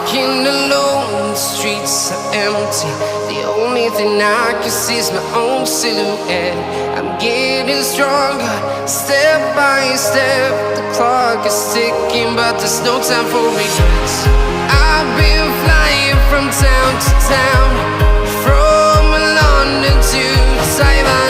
Walking alone, the streets are empty. The only thing I can see is my own silhouette. I'm getting stronger, step by step. The clock is ticking, but there's no time for regrets. I've been flying from town to town, from London to Taiwan.